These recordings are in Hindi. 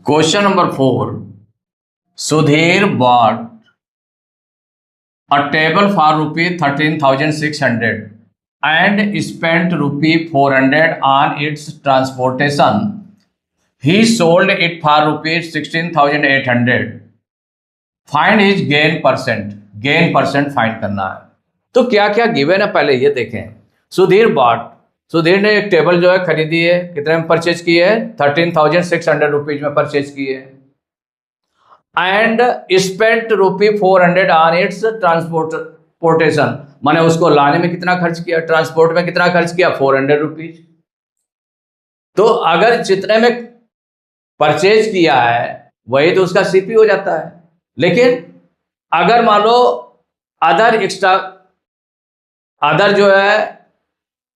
Question number 4. Sudhir bought a table for rupee 13,600 and spent rupee 400 on its transportation. He sold it for rupees 16,800. Find his gain percent. Gain percent find करना है। तो क्या क्या गिवन है पहले ये देखें। सुधीर बॉट, सुधीर ने एक टेबल जो है खरीदी है, कितने में परचेज की है? 13,600 रुपीज में परचेज की है। And spent rupee 400 on it's transportation, माने उसको लाने में कितना खर्च किया, ट्रांसपोर्ट में कितना खर्च किया? 400 रुपीज। तो अगर जितने में परचेज किया है वही तो उसका सीपी हो जाता है। लेकिन अगर मान लो अदर एक्स्ट्रा, अदर जो है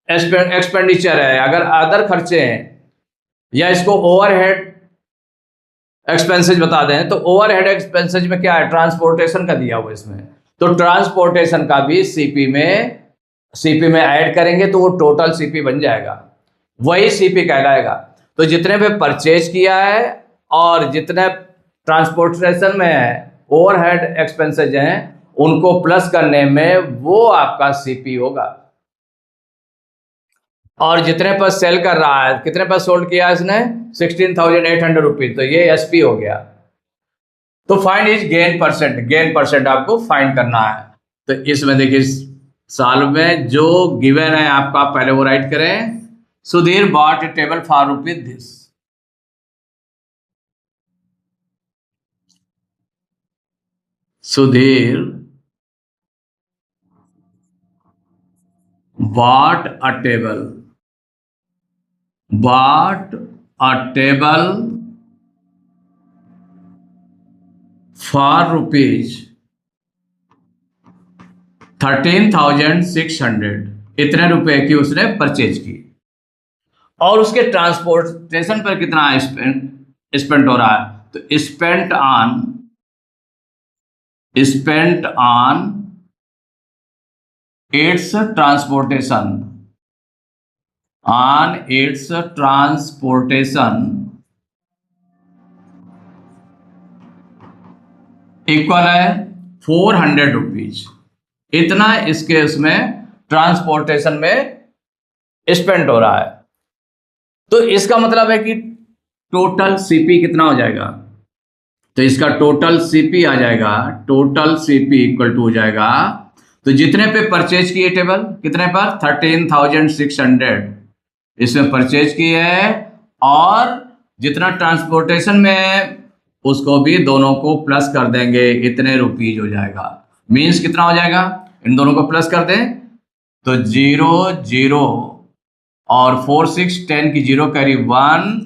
एक्सपेंडिचर है, अगर अदर खर्चे हैं या इसको ओवरहेड एक्सपेंसेज बता दें, तो ओवरहेड एक्सपेंसेज में क्या है? ट्रांसपोर्टेशन का दिया हुआ इसमें, तो ट्रांसपोर्टेशन का भी सीपी में ऐड करेंगे तो वो टोटल सीपी बन जाएगा, वही सीपी कहलाएगा। तो जितने पे परचेज किया है और जितने ट्रांसपोर्टेशन में है ओवरहेड एक्सपेंसेज हैं उनको प्लस करने में वो आपका सीपी होगा। और जितने पर सेल कर रहा है, कितने पर सोल्ड किया इसने? 16,800 रुपीज, तो ये एसपी हो गया। तो find is gain percent, gain percent आपको फाइंड करना है। तो इसमें देखिए सॉल्व में जो गिवन है आपका पहले वो राइट करें। Sudhir bot A table for rupees this. Sudhir bought a table for rupees 13,600, इतने रुपए की उसने परचेज की और उसके ट्रांसपोर्टेशन पर कितना स्पेंड हो रहा है? तो spent on its transportation, equal है 400 रुपीज। इतना इसके उसमें ट्रांसपोर्टेशन में स्पेंड हो रहा है। तो इसका मतलब है कि टोटल सीपी कितना हो जाएगा? तो इसका टोटल सीपी आ जाएगा, टोटल सीपी इक्वल टू हो जाएगा, तो जितने पे परचेज किए टेबल, कितने पर? 13,600 इसमें परचेज की है और जितना ट्रांसपोर्टेशन में है उसको भी दोनों को प्लस कर देंगे, इतने रुपीज हो जाएगा। मीन्स कितना हो जाएगा? इन दोनों को प्लस कर दें तो 0 0 और 4 6 10 की 0 कैरी 1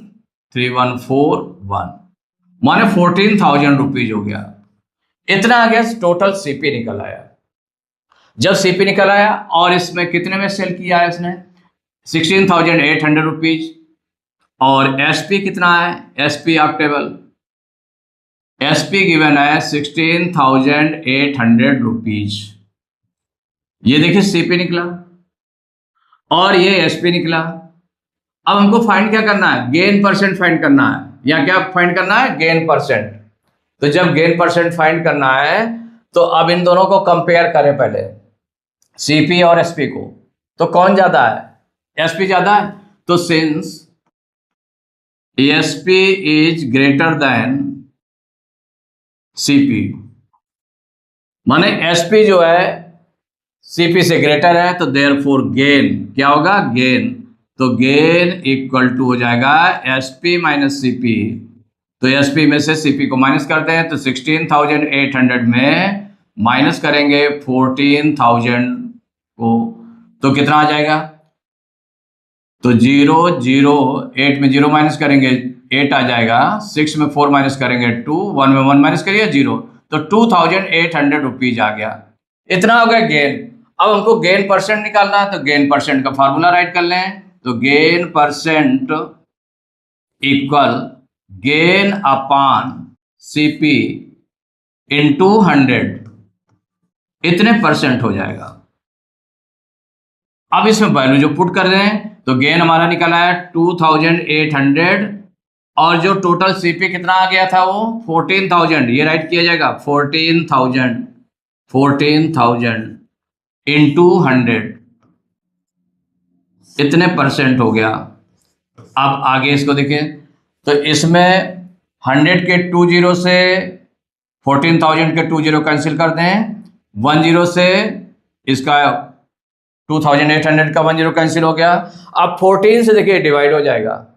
3 1 4 1, माने 14,000 रुपीज हो गया। इतना आ गया, टोटल सीपी निकल आया। जब सीपी निकल आया और इसमें कितने में सेल किया है इसने? 16,800 रुपीज। और एसपी कितना है? SP of table, SP given है 16,800 रुपीज। ये देखिए सीपी निकला और ये एसपी निकला। अब हमको फाइंड क्या करना है? गेन परसेंट फाइंड करना है। या क्या फाइंड करना है? Gain percent. तो जब गेन परसेंट फाइंड करना है तो अब इन दोनों को कंपेयर करें पहले, सीपी और एसपी को। तो कौन ज्यादा है? एसपी ज्यादा है। तो since SP is greater than CP, माने एसपी जो है सीपी से ग्रेटर है, तो देयरफॉर गेन क्या होगा? गेन। तो गेन इक्वल टू हो जाएगा एसपी माइनस सीपी। तो एसपी में से सीपी को माइनस करते हैं तो 16,800 में माइनस करेंगे 14,000 को, तो कितना आ जाएगा? तो 0 0 8 में 0 माइनस करेंगे 8 आ जाएगा, 6 में 4 माइनस करेंगे 2, 1 में 1 माइनस करिए 0, तो 2,800 रुपीज आ गया। इतना हो गया गेन। अब हमको गेन परसेंट निकालना है, तो गेन परसेंट का फार्मूला राइट कर लें। तो gain percent equal gain upon CP into 100, इतने परसेंट हो जाएगा। अब इसमें वैल्यू जो पुट कर रहे हैं तो गेन हमारा निकला है 2,800 और जो टोटल सीपी कितना आ गया था वो 14,000, ये राइट किया जाएगा 14,000 इंटू 100, इतने परसेंट हो गया। अब आगे इसको देखिए, तो इसमें 100 के 2 जीरो से 14,000 के 2 जीरो कैंसिल कर दें, 1 जीरो से इसका 2,800 का 1 जीरो कैंसिल हो गया। अब 14 से देखिए डिवाइड हो जाएगा,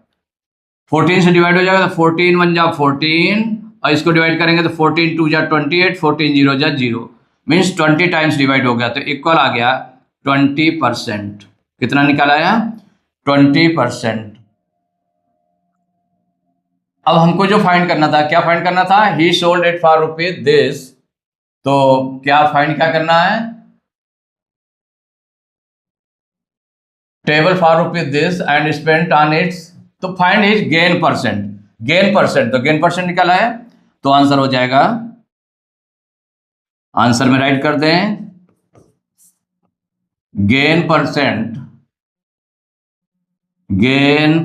14 से डिवाइड हो जाएगा तो 14 1 जा 14, और इसको डिवाइड करेंगे तो 14 2 जा 28, 14 0 जा 0, मीन्स 20 टाइम्स डिवाइड हो गया, तो इक्वल आ गया 20%। कितना निकल आया? 20%। अब हमको जो फाइंड करना था, क्या फाइंड करना था? He sold it for rupees this, तो क्या फाइंड क्या करना है? Table for rupees this and spent on its, तो find is gain percent, gain percent, तो गेन परसेंट निकला है, तो आंसर हो जाएगा, आंसर में राइट कर दें गेन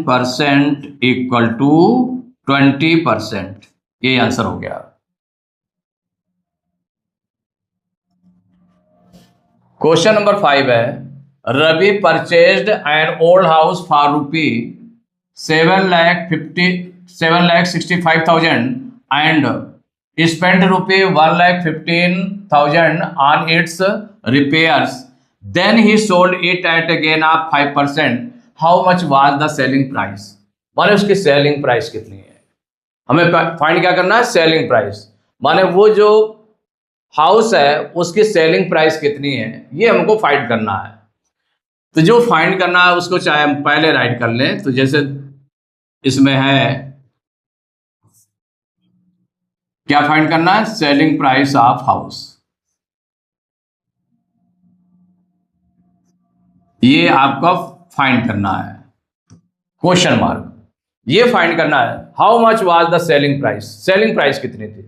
परसेंट इक्वल टू 20%, ये आंसर हो गया। क्वेश्चन नंबर 5 है, Ravi purchased an old house for rupee 7,65,000 and spent rupee 1,15,000 on its repairs. Then he sold it at a gain of 5%. How much was the selling price? माने उसकी सेलिंग प्राइस कितनी है, हमें फाइंड क्या करना है? सेलिंग प्राइस, माने वो जो हाउस है उसकी सेलिंग प्राइस कितनी है, ये हमको फाइंड करना है। तो जो फाइंड करना है उसको चाहे हम पहले राइट कर लें, तो जैसे इसमें है, क्या फाइंड करना है? सेलिंग प्राइस ऑफ हाउस, ये आपका फाइंड करना है, क्वेश्चन मार्क, ये फाइंड करना है। How much was the selling price, selling price कितनी थी,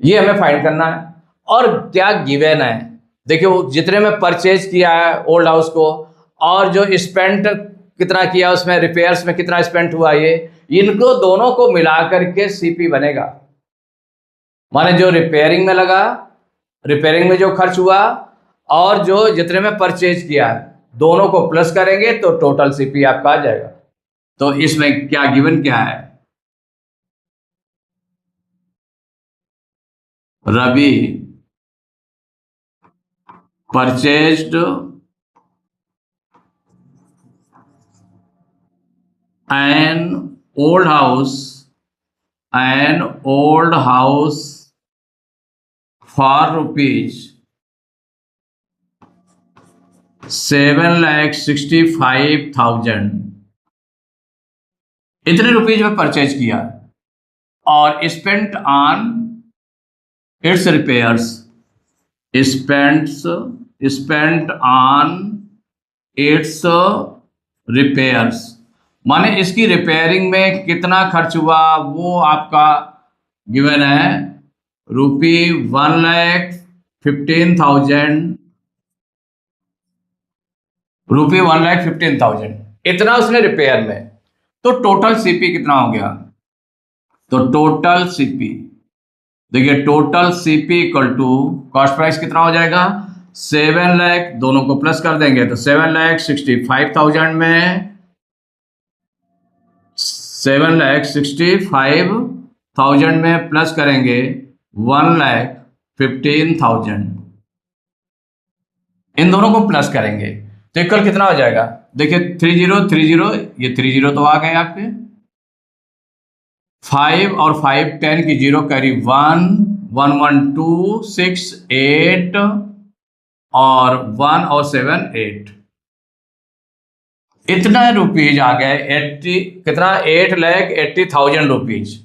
ये हमें फाइंड करना है। और क्या गिवन है, देखिए वो जितने में परचेज किया है ओल्ड हाउस को, और जो स्पेंट कितना किया उसमें, रिपेयर्स में कितना स्पेंट हुआ, ये इनको दोनों को मिला करके सीपी बनेगा। माने जो रिपेयरिंग में लगा, रिपेयरिंग में जो खर्च हुआ, और जो जितने में परचेज किया है, दोनों को प्लस करेंगे तो टोटल सीपी आपका आ जाएगा। तो इसमें क्या गिवन क्या है? Ravi purchased an old house for rupees 7,65,000, इतने रुपीज में परचेज किया, और spent on it's repairs, spent on it's repairs, माने इसकी रिपेयरिंग में कितना खर्च हुआ वो आपका गिवन है, ₹1,15,000 इतना उसने रिपेयर में, तो टोटल सीपी कितना हो गया? तो टोटल सीपी देखिए, total CP equal to cost price कितना हो जाएगा? 7 लाख, दोनों को प्लस कर देंगे तो 7,65,000 में 7,65,000 में प्लस करेंगे 1,15,000, इन दोनों को प्लस करेंगे तो इक्वल कितना हो जाएगा? देखिए 30 30, ये 30 तो आ गए आपके, 5 और 5 10 की 0 कैरी 1 1 1 2 6 8 और 1 और 7 8, इतना रुपीज आ गए 80, कितना? 8,80,000 रुपीज,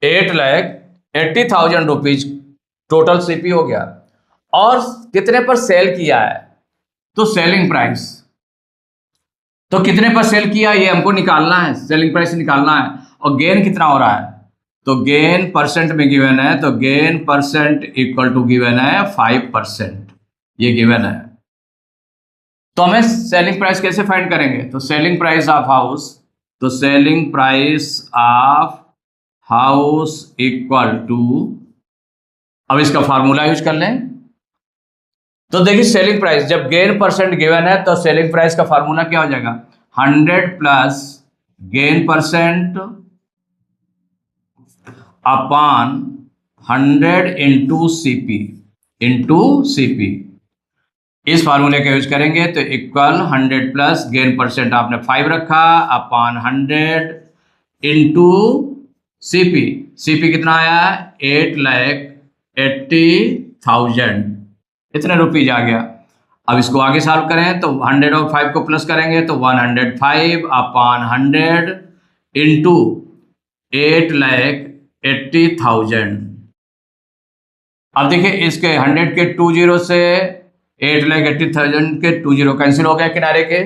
8,80,000 रुपीज टोटल सीपी हो गया। और कितने पर सेल किया है? तो सेलिंग प्राइस, तो कितने पर सेल किया ये हमको निकालना है, सेलिंग प्राइस निकालना है। और गेन कितना हो रहा है? तो गेन परसेंट में गिवन है, तो gain percent equal to given है 5%, ये गिवन है। तो हमें सेलिंग प्राइस कैसे फाइंड करेंगे? तो सेलिंग प्राइस ऑफ हाउस तो selling price of house equal to, अब इसका फार्मूला यूज कर लें। तो देखिए सेलिंग प्राइस, जब गेन परसेंट गिवन है तो सेलिंग प्राइस का फार्मूला क्या हो जाएगा, 100 plus gain percent upon 100 into CP. इस फार्मूले का यूज करेंगे तो इक्वल 100 प्लस गेन परसेंट आपने 5 रखा अपॉन 100 इंटू सीपी कितना आया, 8,80,000, इतने रुपीज आ गया। अब इसको आगे सॉल्व करें तो 100 और 5 को प्लस करेंगे तो 105 अपॉन 100 इंटू 8,80,000। अब देखिए इसके 100 के 2 जीरो से 8,80,000 के 2 जीरो कैंसिल हो गया किनारे के।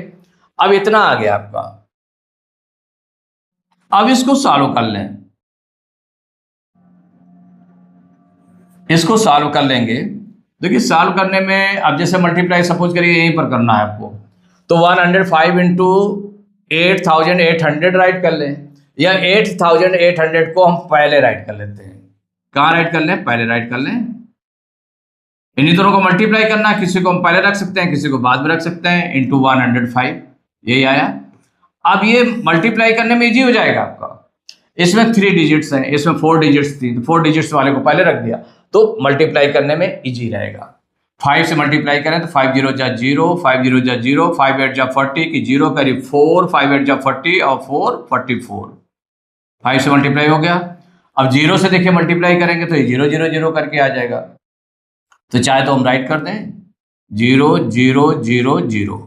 अब इतना आ गया आपका। अब इसको सॉल्व कर लें, इसको सॉल्व कर लेंगे। देखिए सॉल्व करने में अब जैसे मल्टीप्लाई सपोज करिए यहीं पर करना है आपको, तो 105 इंटू 8,800 राइट कर लें, या 8,800 को हम पहले राइट कर लेते हैं। कहाँ राइट कर लें, पहले राइट कर लें। इन्हीं दोनों को मल्टीप्लाई करना, किसी को हम पहले रख सकते हैं, किसी को बाद में रख सकते हैं, इंटू 105, यही आया। अब ये मल्टीप्लाई करने में इजी हो जाएगा आपका। इसमें 3 डिजिट्स हैं, इसमें 4 डिजिट्स थी, तो 4 डिजिट्स वाले को पहले रख दिया तो मल्टीप्लाई करने में इजी रहेगा। 5 से मल्टीप्लाई करें तो 5 0 जा 0, 5 0 जा 0, 5 8 जा 40 की 0 करीब 4, 5 8 जा 40 और 4 44, 5 से मल्टीप्लाई हो गया। अब 0 से देखिए मल्टीप्लाई करेंगे तो ये 0 0 0 करके आ जाएगा, तो चाहे तो हम राइट कर दें 0 0 0 0।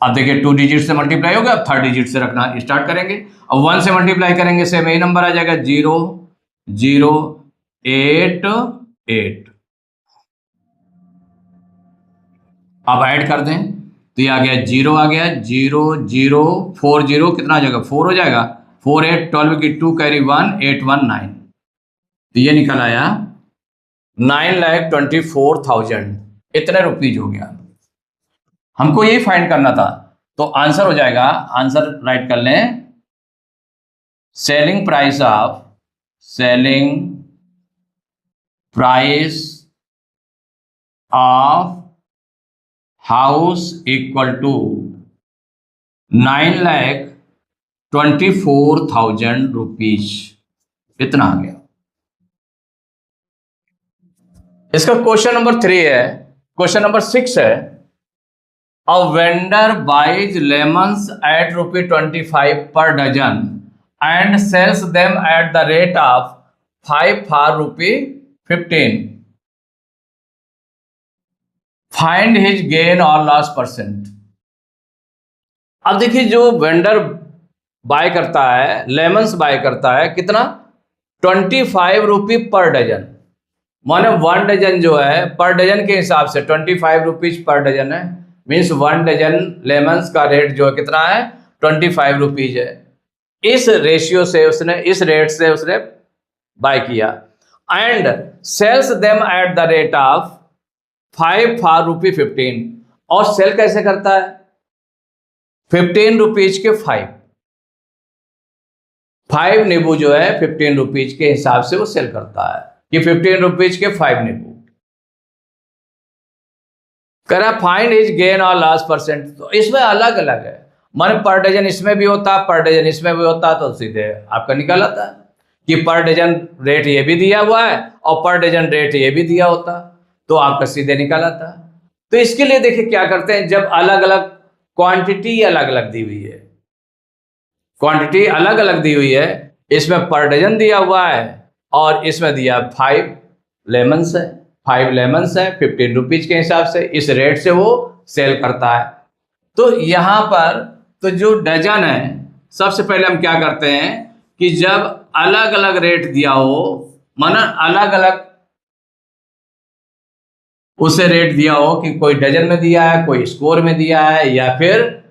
अब देखिए 2 डिजिट से मल्टीप्लाई हो गया, अब 3rd डिजिट से रखना स्टार्ट करेंगे। अब 1 से मल्टीप्लाई करेंगे सेम यही नंबर आ जाएगा 0 0 8 8। अब ऐड कर दें तो ये आ गया 0 आ गया 0 0 4 0 कितना आ जाएगा 4 हो जाएगा, 4 8 12 की 2 कैरी 1 8 1 9, तो ये निकल आया 9,24,000, इतने रुपीज हो गया। हमको यही फाइंड करना था, तो आंसर हो जाएगा, आंसर राइट कर लें, selling price of house equal to 9,24,000 rupees, इतना आ गया। इसका क्वेश्चन नंबर 3 है। क्वेश्चन नंबर 6 है, a vendor buys lemons at ₹25 per dozen and sells them at the rate of 5 for ₹15. Find his gain और लॉस परसेंट। अब देखिए जो वेंडर बाय करता है, लेमन्स बाय करता है, कितना 25 रुपये पर डजन, माने 1 डजन जो है पर डजन के हिसाब से 25 रुपीज पर डजन है, मीन्स 1 डजन लेमन्स का रेट जो है कितना है 25 रुपीज है। इस रेशियो से उसने, इस रेट से उसने बाय किया, and sells them at the rate of 5 for ₹15। और सेल कैसे करता है, 15 रुपीज के 5 नींबू जो है 15 रुपीज के हिसाब से वो सेल करता है कि 15 रुपीज के 5 नींबू। करा फाइंड इज गेन और लॉस परसेंट, तो इसमें अलग अलग है, माने पर डजन इसमें भी होता, पर डजन इसमें भी होता, तो सीधे आपका निकल आता है कि पर डजन रेट ये भी दिया हुआ है और पर डजन रेट ये भी दिया होता, तो आपका सीधे निकल आता। तो इसके लिए देखिए क्या करते हैं, जब अलग अलग क्वांटिटी अलग अलग दी हुई है, क्वांटिटी अलग अलग दी हुई है, इसमें पर डजन दिया हुआ है और इसमें दिया 5 लेमन्स है, 5 लेमन्स है 15 रुपीज के हिसाब से, इस रेट से वो सेल करता है। तो यहां पर तो जो डजन है, सबसे पहले हम क्या करते हैं कि जब अलग अलग रेट दिया हो, माना अलग अलग उसे रेट दिया हो कि कोई डजन में दिया है, कोई स्कोर में दिया है, या फिर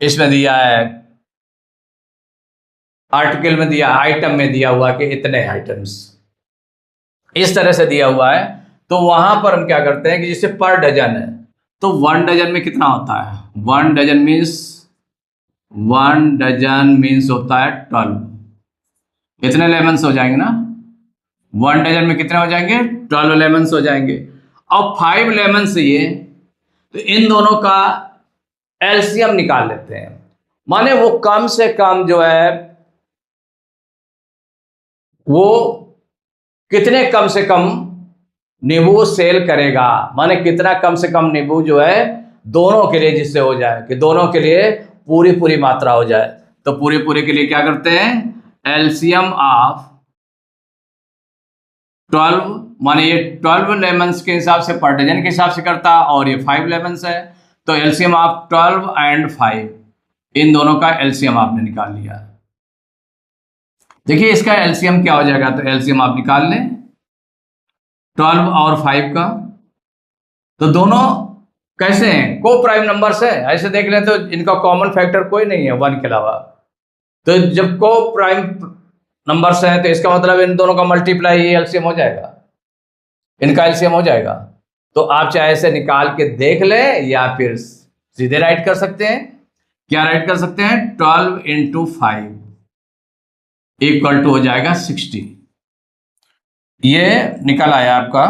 इसमें दिया है आर्टिकल में दिया, आइटम में दिया हुआ कि इतने आइटम्स, इस तरह से दिया हुआ है, तो वहां पर हम क्या करते हैं कि जैसे पर डजन है तो 1 डजन में कितना होता है, 1 डजन मीन्स 1 डजन मीन्स होता है 12। इतने लेमन्स हो जाएंगे ना, 1 डजन में कितने हो जाएंगे, 12 लेमन्स हो जाएंगे। अब 5 लेमन्स ये, तो इन दोनों का एलसीएम निकाल लेते हैं। माने वो कम से कम जो है वो कितने कम से कम नींबू सेल करेगा, माने कितना कम से कम नींबू जो है दोनों के लिए जिससे हो जाए कि दोनों के लिए पूरी पूरी मात्रा हो जाए। तो पूरे पूरे के लिए क्या करते हैं, एलसीएम ऑफ 12, माने ये 12 लेमन्स के हिसाब से पर डजन के हिसाब से करता, और ये 5 लेमन्स है, तो एलसीएम ऑफ 12 एंड 5, इन दोनों का एलसीएम आपने निकाल लिया। देखिए इसका एलसीएम क्या हो जाएगा, तो एलसीएम आप निकाल लें 12 और 5 का। तो दोनों कैसे हैं, को प्राइम नंबर्स है, ऐसे देख लें तो इनका कॉमन फैक्टर कोई नहीं है 1 के अलावा। तो जब को प्राइम नंबर्स है तो इसका मतलब इन दोनों का मल्टीप्लाई एलसीएम हो जाएगा, इनका एलसीएम हो जाएगा। तो आप चाहे ऐसे निकाल के देख लें या फिर सीधे राइट कर सकते हैं। क्या राइट कर सकते हैं, 12 इंटू 5 इक्वल टू हो जाएगा 60। ये निकल आया आपका,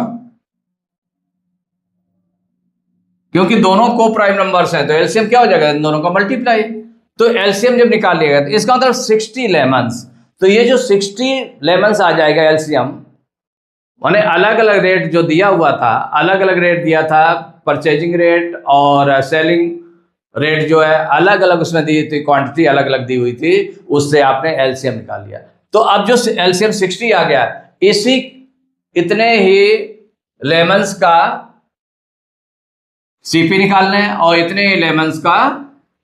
क्योंकि दोनों को प्राइम नंबर्स हैं तो एलसीएम क्या हो जाएगा, इन दोनों का मल्टीप्लाई। तो एलसीएम जब निकाल लिएगा तो इसका मतलब 60 लेमन्स, तो ये जो 60 लेमन्स आ जाएगा एलसीएम, माने अलग अलग रेट जो दिया हुआ था, अलग अलग रेट दिया था, परचेजिंग रेट और सेलिंग रेट जो है अलग अलग उसमें दी थी, क्वांटिटी अलग अलग दी हुई थी, उससे आपने एलसीएम निकाल लिया। तो अब जो एलसीएम 60 आ गया, इसी इतने ही लेमन्स का सीपी निकाल लें और इतने ही लेमन्स का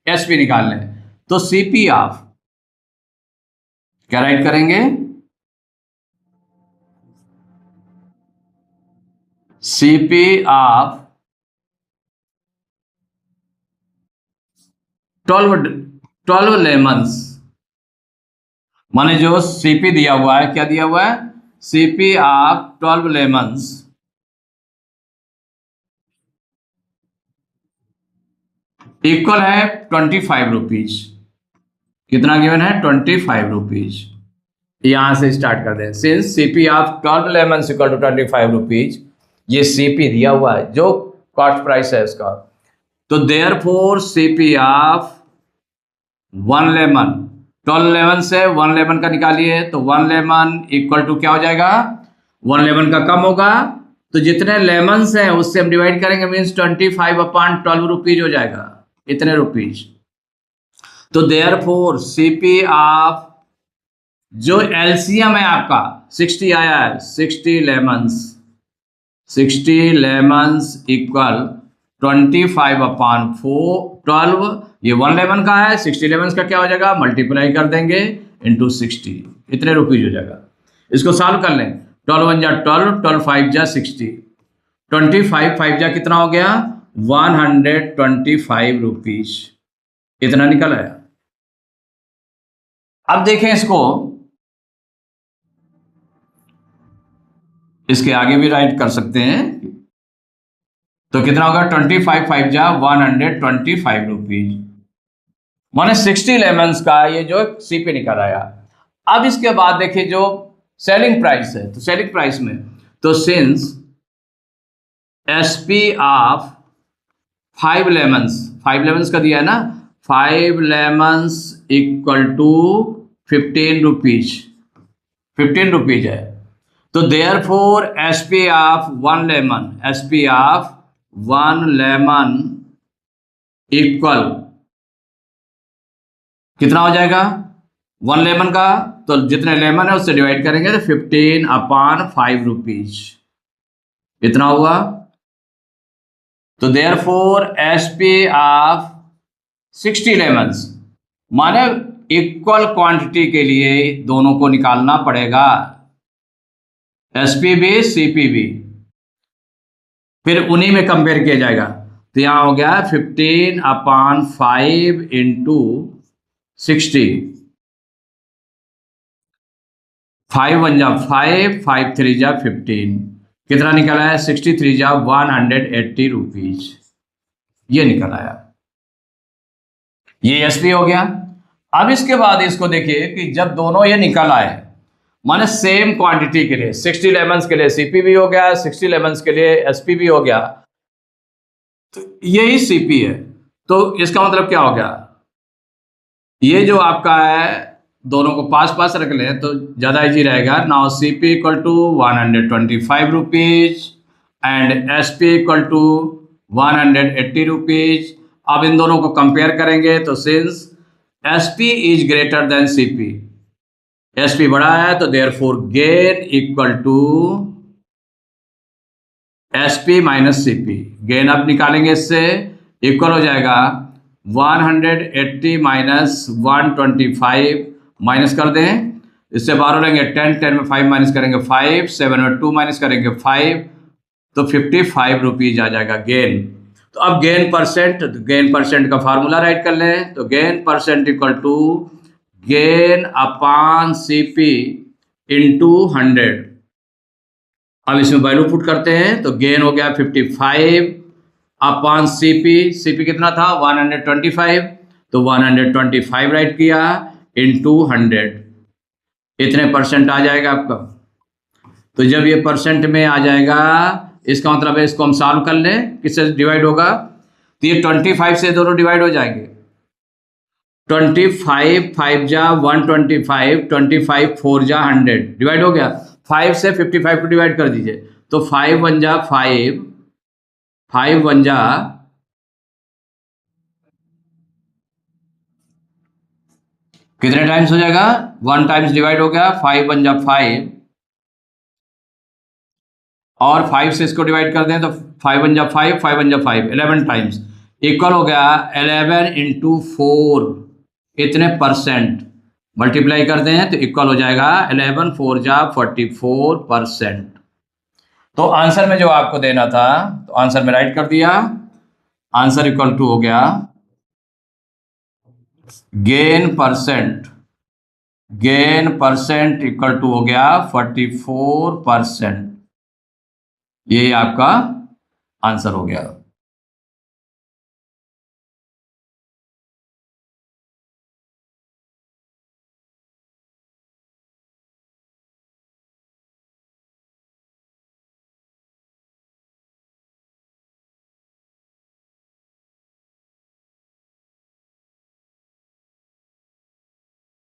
एसपी निकाल लें। तो सीपी ऑफ क्या राइट करेंगे, सीपी ऑफ 12 लेमन्स, माने जो सीपी दिया हुआ है, क्या दिया हुआ है, सीपी ऑफ 12 लेमन्स इक्वल है 25 रुपीज। कितना गिवन है, 25 रुपीज। यहां से स्टार्ट कर दें, since CP of 12 lemons equal to 25 rupees, ये सीपी दिया हुआ है जो कॉस्ट प्राइस है इसका। तो therefore CP of 1 lemon, 12 lemon से 1 लेमन का निकालिए, तो 1 लेमन इक्वल टू क्या हो जाएगा, 1 लेमन का कम होगा तो जितने लेमन्स हैं उससे हम डिवाइड करेंगे, मीन्स 25/12 रुपीज हो जाएगा, इतने रुपीज। तो देयर फोर सीपी ऑफ जो एलसीएम है आपका 60 आया है, 60 लेमन्स इक्वल 25/12, ये 1 लेमन का है, 60 लेमन्स का क्या हो जाएगा, मल्टीप्लाई कर देंगे इंटू 60, इतने रुपीज हो जाएगा। इसको सॉल्व कर लें, 12 1 जा 12, 12 5 जा 60, 25 5 जा कितना हो गया, 125 रुपीज, इतना निकल आया। अब देखें इसको, इसके आगे भी राइट कर सकते हैं, तो कितना होगा, 25 5 जा 125 रुपीज, माने 60 लेमन्स का ये जो सीपी निकल आया। अब इसके बाद देखिए जो सेलिंग प्राइस है, तो सेलिंग प्राइस में तो सिंस एसपी ऑफ 5 लेमन्स का दिया है ना, 5 lemons equal to 15 rupees, 15 rupees है। तो therefore SP of 1 lemon, SP of 1 lemon equal कितना हो जाएगा, 1 लेमन का, तो जितने लेमन है उससे डिवाइड करेंगे तो 15/5 रुपीज, इतना हुआ। तो therefore SP of 60 lemons, माने इक्वल क्वांटिटी के लिए दोनों को निकालना पड़ेगा, एसपी भी सीपी भी, फिर उन्हीं में कंपेयर किया जाएगा। तो यहां हो गया 15/5 इंटू 60, 5 1 जा 5, 5 3 जा 15, कितना निकला है, 63 जा 180 रुपीज, ये निकल आया। ये एसपी हो गया। अब इसके बाद इसको देखिए कि जब दोनों ये निकल आए, माने सेम क्वांटिटी के लिए 60 लेमन्स के लिए सीपी भी हो गया, 60 लेमन्स के लिए एसपी भी हो गया, तो यही सीपी है। तो इसका मतलब क्या हो गया, ये जो आपका है दोनों को पास पास रख लें तो ज़्यादा इजी रहेगा। Now CP equal to 125 rupees and SP equal to 180 rupees. अब इन दोनों को कंपेयर करेंगे तो since SP is greater than CP, SP बड़ा है तो therefore gain equal to SP minus CP. Gain अब निकालेंगे इससे, इक्वल हो जाएगा 180 माइनस 125, माइनस कर दें, इससे 12 लेंगे 10, 10 में 5 माइनस करेंगे 5, 7 में 2 माइनस करेंगे 5, तो 55 रुपीज आ जाएगा गेन। तो अब गेन परसेंट, तो गेन परसेंट का फार्मूला राइट कर लें, तो gain percent equal to gain upon CP into 100। अब इसमें वैल्यू पुट करते हैं तो गेन हो गया 55 अपॉन सीपी, सीपी कितना था 125, तो 125 राइट किया इंटू 100, इतने परसेंट आ जाएगा आपका। तो जब ये परसेंट में आ जाएगा इसका मतलब है इसको हम सॉल्व कर लें, किससे डिवाइड होगा, तो ये 25 से दोनों डिवाइड हो जाएंगे। 25 5 जा 125, 25 4 जा 100 डिवाइड हो गया। 5 से 55 को डिवाइड कर दीजिए तो 5 1 जा 5, 5 1 जा कितने टाइम्स हो जाएगा, 1 टाइम्स डिवाइड हो गया, 5 1 जा 5, और 5 से इसको डिवाइड कर दें तो 5 1 जा 5, 5 1 जा 5, 11 टाइम्स, इक्वल हो गया 11 इंटू 4, इतने परसेंट मल्टीप्लाई कर दें तो इक्वल हो जाएगा 11 4 जा 44%। तो आंसर में जो आपको देना था तो आंसर में राइट कर दिया, आंसर इक्वल टू हो गया गेन परसेंट इक्वल टू हो गया 44%। ये आपका आंसर हो गया।